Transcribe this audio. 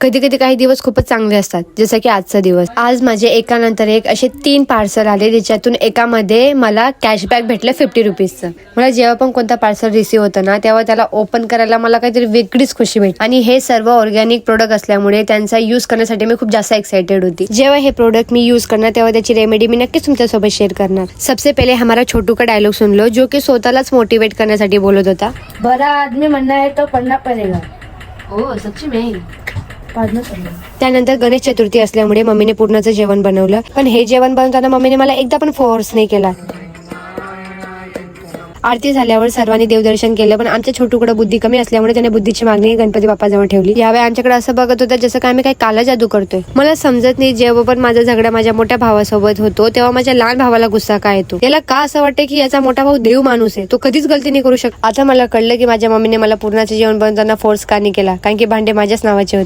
कधी कधी काही दिवस खूपच चांगले असतात, जसं की आजचा दिवस. आज माझे एकानंतर एक असे 3 पार्सल आले, ज्याच्यातून एकामध्ये मला कॅशबॅक भेटलं 50 रुपीजचं. मला जेव्हा पण कोणता पार्सल रिसीव्ह होतं ना, तेव्हा त्याला ओपन करायला मला काहीतरी वेगळीच खुशी भेटते. आणि हे सर्व ऑर्गॅनिक प्रोडक्ट असल्यामुळे त्यांचा यूज करण्यासाठी मी खूप जास्त एक्साइटेड होती. जेव्हा हे प्रोडक्ट मी यूज करणार तेव्हा त्याची रेमेडी मी नक्कीच तुमच्यासोबत शेअर करणार. सबसे पहिले हमारा छोटू का डायलॉग सुन लो, जो की स्वतःलाच मोटिवेट करण्यासाठी बोलत होता. बड़ा आदमी बनना है तो पढ़ना पड़ेगा. हो, सच्ची में. पढ़ना पड़ेगा. त्यानंतर गणेश चतुर्थी असल्यामुळे मम्मीने पूर्णाचं जेवण बनवलं. पण हे जेवण बनवताना मम्मीने मला एकदा पण फोर्स नाही केला. आरती झाल्यावर सर्वांनी देवदर्शन केलं, पण आमच्या छोटूकडे बुद्धी कमी असल्यामुळे त्याने बुद्धीची मागणी गणपती बाप्पाजवळ ठेवली. यावेळी आमच्याकडे असं बघत होता जसं काय आम्ही काही काला जादू करतोय. मला समजत नाही, जेव्हा पण माझा झगडा माझ्या मोठ्या भावासोबत होतो तेव्हा माझ्या लहान भावाला गुस्सा का येतो. याला का असं वाटतं की याचा मोठा भाऊ देव माणूस आहे, तो कधीच गलती नाही करू शकत. आता मला कळलं की माझ्या मम्मीने मला पूर्णाचं जेवण बनवताना फोर्स का नाही केला, कारण की भांडे माझ्याच नावाचे होते.